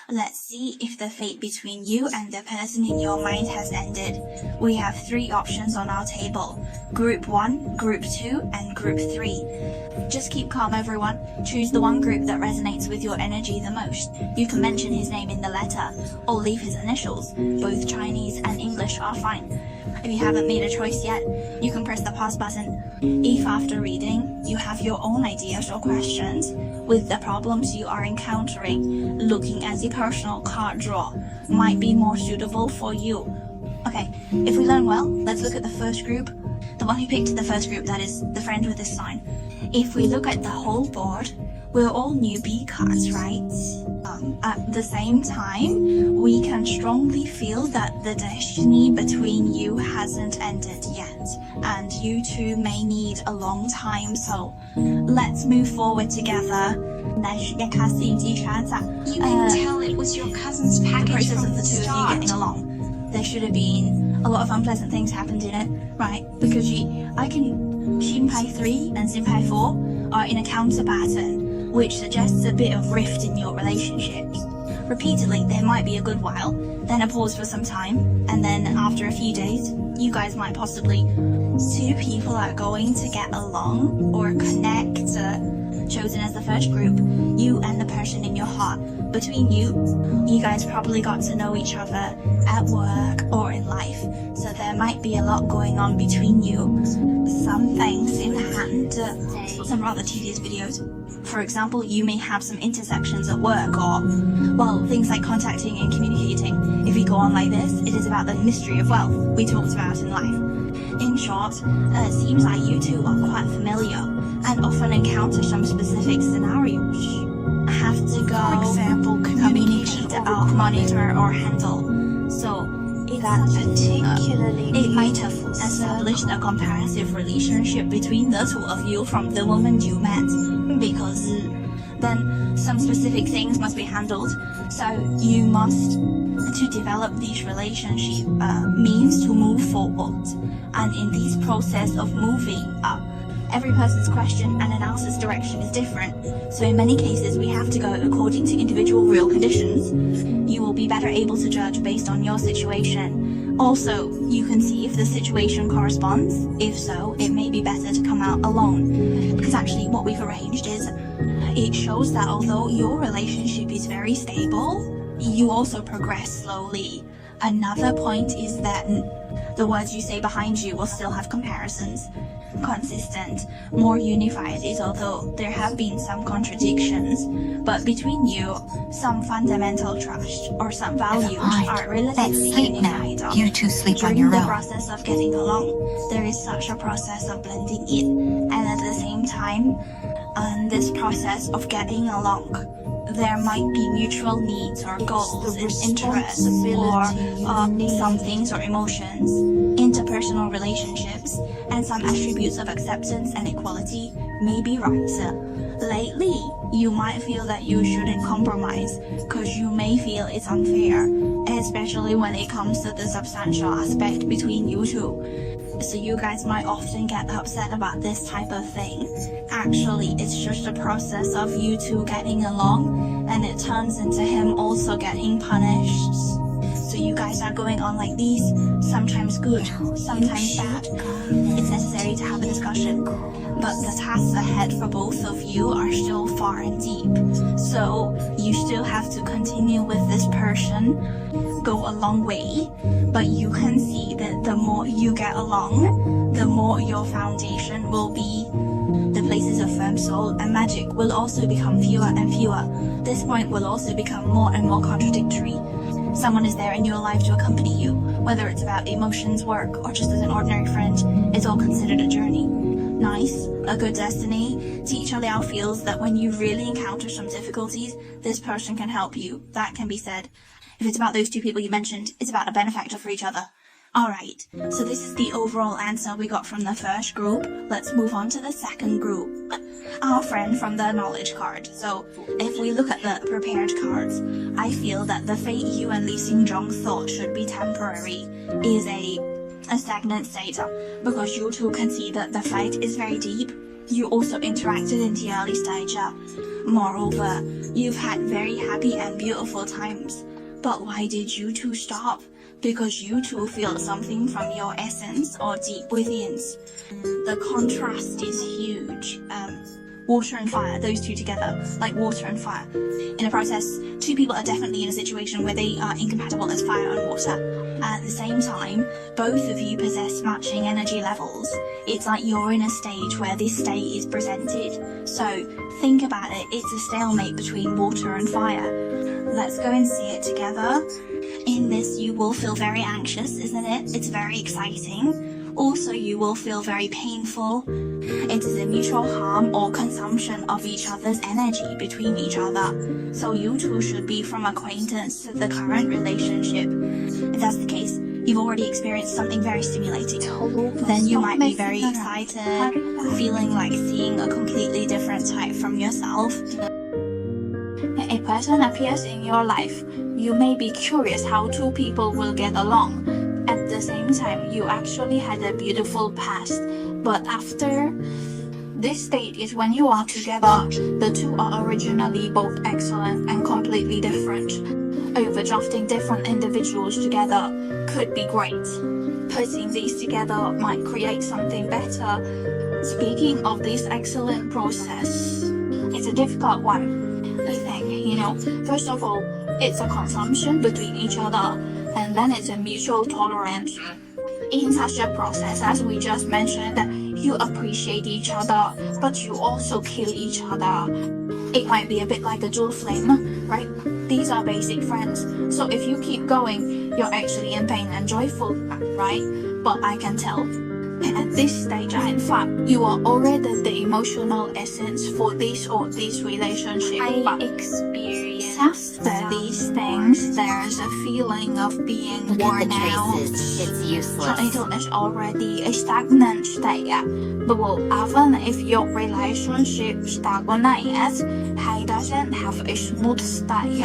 Let's see if the fate between you and the person in your mind has ended. We have 3 options on our table. Group 1, Group 2, and Group 3. Just keep calm, everyone. Choose the one group that resonates with your energy the most. You can mention his name in the letter, or leave his initials. Both Chinese and English are fine. If you haven't made a choice yet, you can press the pause button. If after reading, you have your own ideas or questions with the problems you are encountering, looking at the personal card draw might be more suitable for you. Okay, if we learn well, let's look at the first group. The one who picked the first group, that is, the friend with this sign. If we look at the whole board, we're all newbie cards, right? At the same time, we can strongly feel that the destiny between you hasn't ended yet, and you two may need a long time, so let's move forward together. You can tell it was your cousin's package from the two of you getting along. There should have been a lot of unpleasant things happened in it, right? Because I can Shinpai 3 and Shinpai 4 are in a counter pattern, which suggests a bit of rift in your relationships. Repeatedly, there might be a good while, then a pause for some time, and then after a few days, you guys might possibly. 2 people are going to get along or connect, chosen as the first group, you and the person in your heart. Between you guys probably got to know each other at work or in life, so there might be a lot going on between you. Some things in hand, some rather tedious videos. For example, you may have some intersections at work or, well, things like contacting and communicating. If we go on like this, it is about the mystery of wealth we talked about in life. In short, it seems like you two are quite familiar and often encounter some specific scenarios. Have to go, for example, communicate about, monitor, or handle. So that it might have established a comparative relationship between the two of you from the moment you met, because then some specific things must be handled. So you must, to develop this relationship, means to move forward. And in this process of moving up, every person's question and analysis direction is different, so in many cases we have to go according to individual real conditions. You will be better able to judge based on your situation. Also, you can see if the situation corresponds. If so, it may be better to come out alone. Because actually what we've arranged is, it shows that although your relationship is very stable, you also progress slowly. Another point is that the words you say behind you will still have comparisons. Consistent, more unified is although there have been some contradictions, but between you, some fundamental trust or some values are relatively unified. You two sleep on During your the own. process of getting along, there is such a process of blending in, and at the same time, this process of getting along, there might be mutual needs or goals and interests or some things or emotions, interpersonal relationships, and some attributes of acceptance and equality may be right. Lately, you might feel that you shouldn't compromise because you may feel it's unfair, especially when it comes to the substantial aspect between you two. So you guys might often get upset about this type of thing. Actually, it's just a process of you two getting along, and it turns into him also getting punished. So you guys are going on like these, sometimes good, sometimes bad. It's necessary to have a discussion, but the tasks ahead for both of you are still far and deep. So you still have to continue with this person, go a long way, but you can see that the more you get along, the more your foundation will be. The places of firm soul and magic will also become fewer and fewer. This point will also become more and more contradictory. Someone is there in your life to accompany you, whether it's about emotions, work, or just as an ordinary friend. It's all considered a journey. Nice, a good destiny. Teacher Liao feels that when you really encounter some difficulties, this person can help you. That can be said. If it's about those 2 people you mentioned, it's about a benefactor for each other. Alright, so this is the overall answer we got from the first group. Let's move on to the second group. Our friend from the knowledge card. So, if we look at the prepared cards, I feel that the fate you and Li Xingzhong thought should be temporary is a stagnant state, because you two can see that the fight is very deep, You also interacted in the early stage. Moreover, you've had very happy and beautiful times. But why did you two stop? Because you two feel something from your essence or deep within. The contrast is huge. Water and fire, those two together, like water and fire. In a process, two people are definitely in a situation where they are incompatible as fire and water. At the same time, both of you possess matching energy levels. It's like you're in a stage where this state is presented. So, think about it, it's a stalemate between water and fire. Let's go and see it together. In this, you will feel very anxious, isn't it? It's very exciting. Also, you will feel very painful. It is a mutual harm or consumption of each other's energy between each other. So you two should be from acquaintance to the current relationship. If that's the case, you've already experienced something very stimulating. Then you might be very excited, feeling like seeing a completely different type from yourself. A person appears in your life. You may be curious how two people will get along. At the same time, you actually had a beautiful past. But after this state is when you are together, the two are originally both excellent and completely different. Overdrafting different individuals together could be great. Putting these together might create something better. Speaking of this excellent process, it's a difficult one. I think, first of all, it's a consumption between each other, and then it's a mutual tolerance. In such a process, as we just mentioned, you appreciate each other, but you also kill each other. It might be a bit like a dual flame, right? These are basic friends, so if you keep going, you're actually in pain and joyful, right? But I can tell, at this stage, in fact, you are already the emotional essence for this or this relationship. I experience after these things, there's a feeling of being worn out. It's useless. So it is already a stagnant state. But even if your relationship stagnates, he doesn't have a smooth state.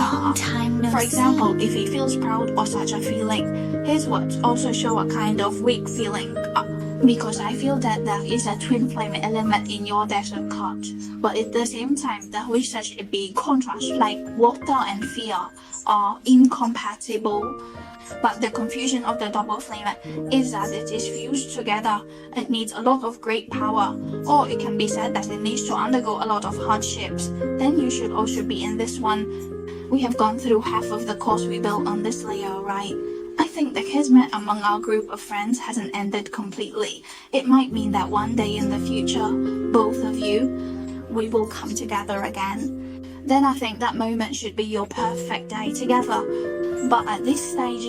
For example, if he feels proud or such a feeling, his words also show a kind of weak feeling. Because I feel that there is a twin flame element in your desert card. But at the same time, there is such a big contrast, like water and fire are incompatible. But the confusion of the double flame is that it is fused together. It needs a lot of great power. Or it can be said that it needs to undergo a lot of hardships. Then you should also be in this one. We have gone through half of the course we built on this layer, right? I think the kismet among our group of friends hasn't ended completely. It might mean that one day in the future, both of you, we will come together again. Then I think that moment should be your perfect day together. But at this stage,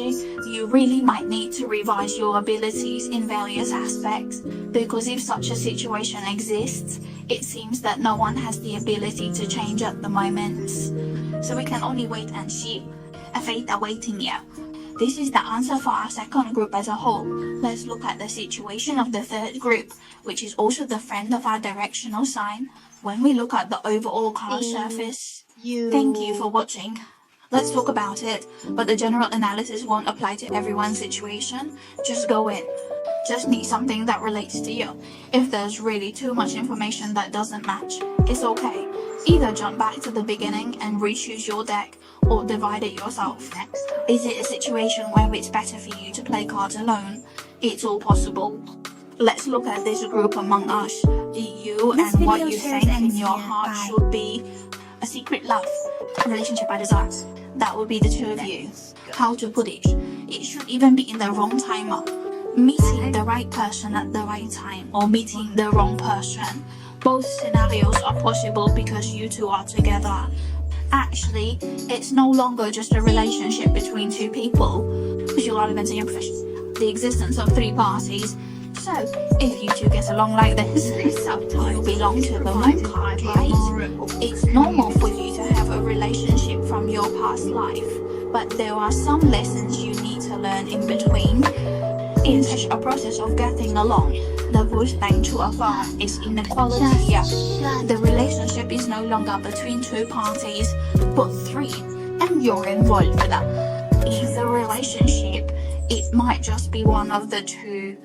you really might need to revise your abilities in various aspects, because if such a situation exists, it seems that no one has the ability to change at the moment. So we can only wait and see. A fate awaiting you. This is the answer for our second group as a whole. Let's look at the situation of the third group, which is also the friend of our directional sign. When we look at the overall card surface, thank you for watching. Let's talk about it, but the general analysis won't apply to everyone's situation. Just go in. Just need something that relates to you. If there's really too much information that doesn't match, it's okay. Either jump back to the beginning and re-choose your deck, or divide it yourself. Is it a situation where it's better for you to play cards alone? It's all possible. Let's look at this group among us. You and what you think in your heart should be a secret love, a relationship by desire. That would be the two of you. How to put it? It should even be in the wrong timer. Meeting the right person at the right time, or meeting the wrong person. Both scenarios are possible because you two are together. Actually, it's no longer just a relationship between two people, because you're relevant in your profession. The existence of three parties. So, if you two get along like this, you belong to the moon card, right? It's normal for you to have a relationship from your past life, but there are some lessons you need to learn in between. In such a process of getting along, the worst thing to affirm is inequality. The relationship is no longer between two parties, but three, and you're involved with that. In the relationship, it might just be one of the two.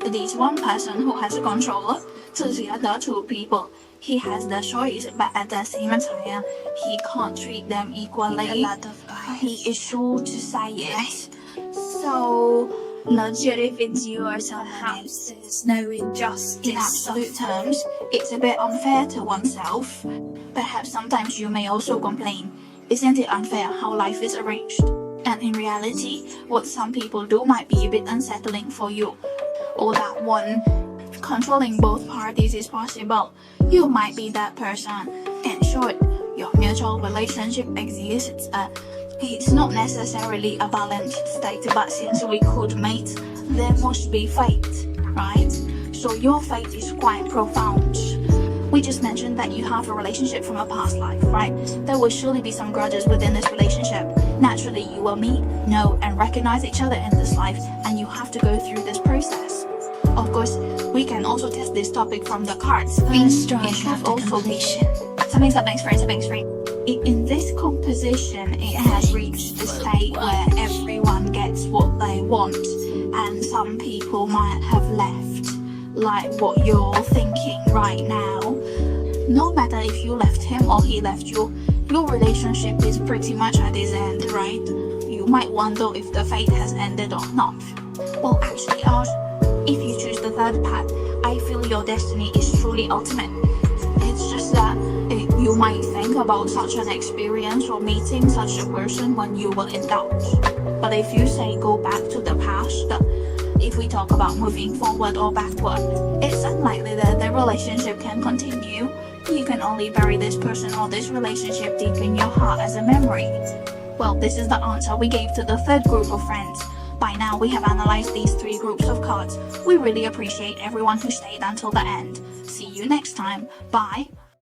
There's one person who has control, To the other two people, he has the choice, but at the same time, he can't treat them equally. A lot of he is sure to say it. So, not sure if it's you or someone else. There's no injustice. In absolute terms, it's a bit unfair to oneself. Perhaps sometimes you may also complain, isn't it unfair how life is arranged? And in reality, what some people do might be a bit unsettling for you. Or that one, controlling both parties is possible. You might be that person. In short, your mutual relationship exists. It's not necessarily a balanced state, but since we could mate, there must be fate, right? So your fate is quite profound. We just mentioned that you have a relationship from a past life, right? There will surely be some grudges within this relationship. Naturally, you will meet, know, and recognize each other in this life, and you have to go through this process. Of course, we can also test this topic from the cards. Being strong It should after also be completion. something's up next, something's free. In this composition, it has reached the state where everyone gets what they want, and some people might have left, like what you're thinking right now. No matter if you left him or he left you, your relationship is pretty much at its end, right? You might wonder if the fate has ended or not. Well, actually, if you choose the third path, I feel your destiny is truly ultimate. It's just that you might think about such an experience or meeting such a person when you were in doubt. But if you say go back to the past, if we talk about moving forward or backward, it's unlikely that the relationship can continue. You can only bury this person or this relationship deep in your heart as a memory. Well, this is the answer we gave to the third group of friends. By now, we have analyzed these three groups of cards. We really appreciate everyone who stayed until the end. See you next time. Bye.